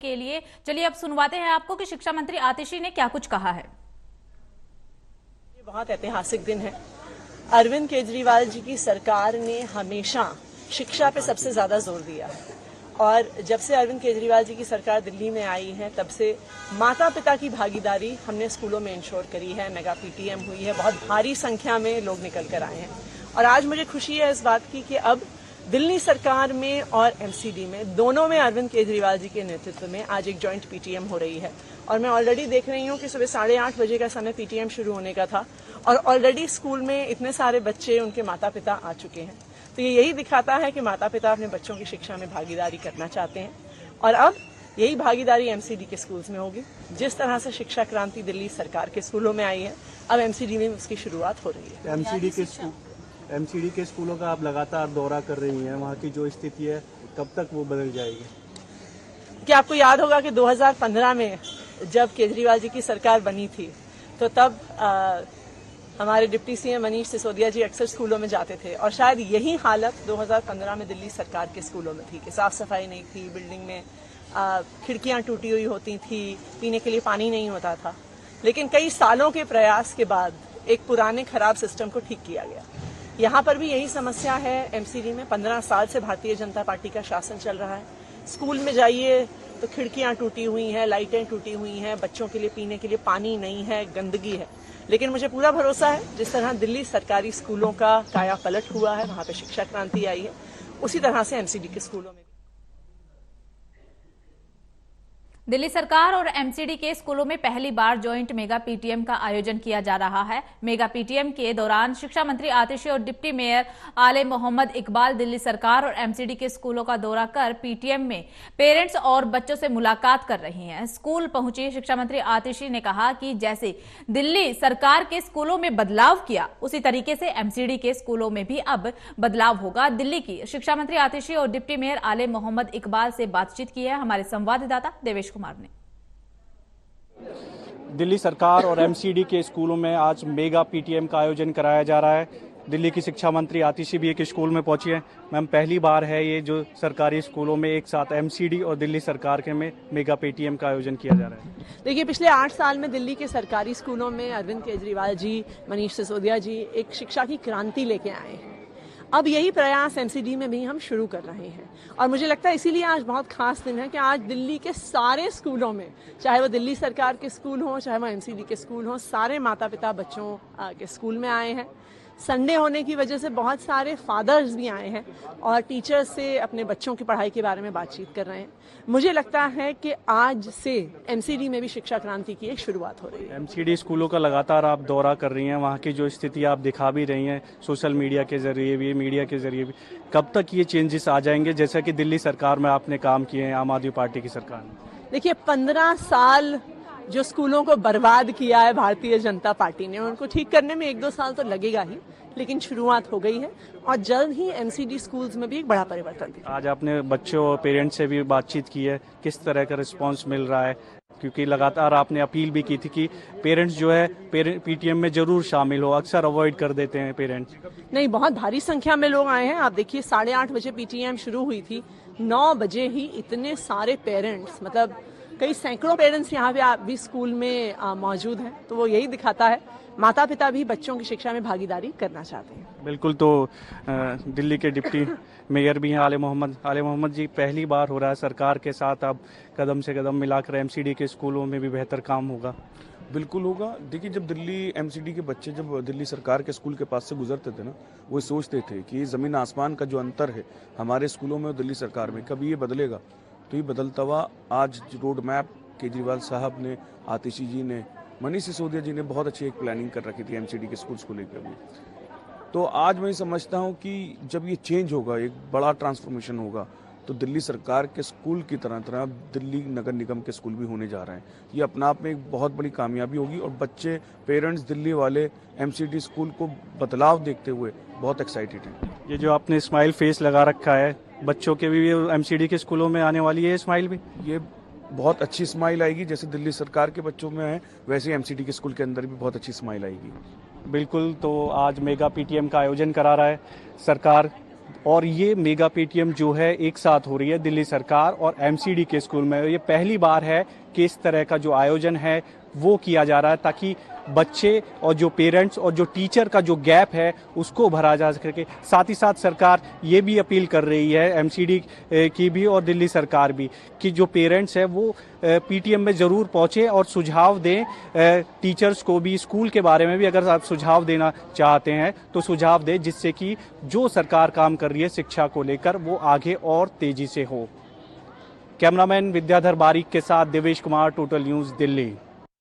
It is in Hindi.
के लिए चलिए अब सुनवाते हैं आपको कि शिक्षा मंत्री आतिशी ने क्या कुछ कहा है। ये बहुत ऐतिहासिक दिन है। अरविंद केजरीवाल जी की सरकार ने हमेशा शिक्षा पे सबसे ज्यादा जोर दिया है और जब से अरविंद केजरीवाल जी की सरकार दिल्ली में आई है तब से माता पिता की भागीदारी हमने स्कूलों में इंश्योर करी है। मेगा पीटीएम हुई है, बहुत भारी संख्या में लोग निकल कर आए हैं और आज मुझे खुशी है इस बात की कि अब दिल्ली सरकार में और एमसीडी में दोनों में अरविंद केजरीवाल जी के नेतृत्व में आज एक जॉइंट पीटीएम हो रही है और मैं ऑलरेडी देख रही हूँ कि सुबह 8:30 बजे का समय पीटीएम शुरू होने का था और ऑलरेडी स्कूल में इतने सारे बच्चे, उनके माता पिता आ चुके हैं। तो ये यही दिखाता है कि माता पिता अपने बच्चों की शिक्षा में भागीदारी करना चाहते हैं और अब यही भागीदारी एमसीडी के स्कूल्स में होगी। जिस तरह से शिक्षा क्रांति दिल्ली सरकार के स्कूलों में आई है, अब एमसीडी में उसकी शुरुआत हो रही है। एमसीडी के स्कूलों का आप लगातार दौरा कर रही हैं, वहाँ की जो स्थिति है कब तक वो बदल जाएगी? क्या आपको याद होगा कि 2015 में जब केजरीवाल जी की सरकार बनी थी तो तब हमारे डिप्टी सीएम मनीष सिसोदिया जी अक्सर स्कूलों में जाते थे और शायद यही हालत 2015 में दिल्ली सरकार के स्कूलों में थी कि साफ सफाई नहीं थी, बिल्डिंग में खिड़कियां टूटी हुई होती थी, पीने के लिए पानी नहीं होता था। लेकिन कई सालों के प्रयास के बाद एक पुराने खराब सिस्टम को ठीक किया गया। यहाँ पर भी यही समस्या है। एमसीडी में 15 साल से भारतीय जनता पार्टी का शासन चल रहा है। स्कूल में जाइए तो खिड़कियां टूटी हुई हैं, लाइटें टूटी हुई हैं, बच्चों के लिए पीने के लिए पानी नहीं है, गंदगी है। लेकिन मुझे पूरा भरोसा है जिस तरह दिल्ली सरकारी स्कूलों का काया पलट हुआ है, वहां पे शिक्षा क्रांति आई है, उसी तरह से एमसीडी के स्कूलों में दिल्ली सरकार और एमसीडी के स्कूलों में पहली बार जॉइंट मेगा पीटीएम का आयोजन किया जा रहा है। मेगा पीटीएम के दौरान शिक्षा मंत्री आतिशी और डिप्टी मेयर आले मोहम्मद इकबाल दिल्ली सरकार और एमसीडी के स्कूलों का दौरा कर पीटीएम में पेरेंट्स और बच्चों से मुलाकात कर रही हैं। स्कूल पहुंची शिक्षा मंत्री आतिशी ने कहा कि जैसे दिल्ली सरकार के स्कूलों में बदलाव किया उसी तरीके से एमसीडी के स्कूलों में भी अब बदलाव होगा। दिल्ली की शिक्षा मंत्री आतिशी और डिप्टी मेयर आले मोहम्मद इकबाल से बातचीत की है हमारे संवाददाता देवेश कुमार ने। दिल्ली सरकार और एमसीडी के स्कूलों में आज मेगा पीटीएम का आयोजन कराया जा रहा है। दिल्ली की शिक्षा मंत्री आतिशी भी एक स्कूल में पहुंची है। मैम, पहली बार है ये जो सरकारी स्कूलों में एक साथ एमसीडी और दिल्ली सरकार के में मेगा पीटीएम का आयोजन किया जा रहा है। देखिए, पिछले 8 साल में दिल्ली के सरकारी स्कूलों में अरविंद केजरीवाल जी, मनीष सिसोदिया जी एक शिक्षा की क्रांति लेके आए हैं। अब यही प्रयास एमसीडी में भी हम शुरू कर रहे हैं और मुझे लगता है इसीलिए आज बहुत खास दिन है कि आज दिल्ली के सारे स्कूलों में, चाहे वो दिल्ली सरकार के स्कूल हों, चाहे वो एमसीडी के स्कूल हों, सारे माता पिता बच्चों के स्कूल में आए हैं। संडे होने की वजह से बहुत सारे फादर्स भी आए हैं और टीचर्स से अपने बच्चों की पढ़ाई के बारे में बातचीत कर रहे हैं। मुझे लगता है कि आज से एमसीडी में भी शिक्षा क्रांति की एक शुरुआत हो रही है। एमसीडी स्कूलों का लगातार आप दौरा कर रही हैं, वहाँ की जो स्थिति आप दिखा भी रही हैं सोशल मीडिया के जरिए भी, मीडिया के जरिए भी। कब तक ये चेंजेस आ जाएंगे जैसा कि दिल्ली सरकार में आपने काम किए हैं आम आदमी पार्टी की सरकार में? देखिए, 15 साल जो स्कूलों को बर्बाद किया है भारतीय जनता पार्टी ने, उनको ठीक करने में 1-2 साल तो लगेगा ही, लेकिन शुरुआत हो गई है और जल्द ही एमसीडी स्कूल्स में भी एक बड़ा परिवर्तन दिखेगा। आज आपने बच्चों और पेरेंट्स से भी बातचीत की है, किस तरह का रिस्पांस मिल रहा है? क्योंकि लगातार आपने अपील भी की थी कि पेरेंट्स जो है पीटीएम में जरूर शामिल हो, अक्सर अवॉइड कर देते हैं पेरेंट्स। नहीं, बहुत भारी संख्या में लोग आए हैं। आप देखिए, 8:30 बजे पीटीएम शुरू हुई थी, 9 बजे ही इतने सारे पेरेंट्स, मतलब कई सैकड़ों पेरेंट्स यहाँ पे भी स्कूल में मौजूद हैं। तो वो यही दिखाता है माता पिता भी बच्चों की शिक्षा में भागीदारी करना चाहते हैं। बिल्कुल। तो दिल्ली के डिप्टी मेयर भी हैं आले मोहम्मद जी, पहली बार हो रहा है सरकार के साथ अब कदम से कदम मिलाकर एमसीडी के स्कूलों में भी बेहतर काम होगा? बिल्कुल होगा। देखिए, जब दिल्ली एमसीडी के बच्चे जब दिल्ली सरकार के स्कूल के पास से गुजरते थे ना, वो सोचते थे कि ज़मीन आसमान का जो अंतर है हमारे स्कूलों में और दिल्ली सरकार में, कभी ये बदलेगा। तो ये बदलता हुआ आज रोड मैप केजरीवाल साहब ने, आतिशी जी ने, मनीष सिसोदिया जी ने बहुत अच्छी एक प्लानिंग कर रखी थी एमसीडी के स्कूल्स को लेकर भी। तो आज मैं समझता हूँ कि जब ये चेंज होगा, एक बड़ा ट्रांसफॉर्मेशन होगा, तो दिल्ली सरकार के स्कूल की तरह दिल्ली नगर निगम के स्कूल भी होने जा रहे हैं। ये अपना आप में एक बहुत बड़ी कामयाबी होगी और बच्चे, पेरेंट्स दिल्ली वाले एमसीडी स्कूल को बदलाव देखते हुए बहुत एक्साइटेड हैं। ये जो आपने स्माइल फेस लगा रखा है, बच्चों के भी एमसीडी के स्कूलों में आने वाली है स्माइल भी? ये बहुत अच्छी स्माइल आएगी, जैसे दिल्ली सरकार के बच्चों में है वैसे एमसीडी के स्कूल के अंदर भी बहुत अच्छी स्माइल आएगी। बिल्कुल। तो आज मेगा पीटीएम का आयोजन करा रहा है सरकार और ये मेगा पीटीएम जो है एक साथ हो रही है दिल्ली सरकार और एमसीडी के स्कूल में। ये पहली बार है कि इस तरह का जो आयोजन है वो किया जा रहा है ताकि बच्चे और जो पेरेंट्स और जो टीचर का जो गैप है उसको भरा जा सके। साथ ही साथ सरकार ये भी अपील कर रही है, एमसीडी की भी और दिल्ली सरकार भी, कि जो पेरेंट्स है वो पीटीएम में ज़रूर पहुँचे और सुझाव दें टीचर्स को भी। स्कूल के बारे में भी अगर आप सुझाव देना चाहते हैं तो सुझाव दें, जिससे कि जो सरकार काम कर रही है शिक्षा को लेकर वो आगे और तेज़ी से हो। कैमरामैन विद्याधर बारिक के साथ देवेश कुमार, टोटल न्यूज़, दिल्ली।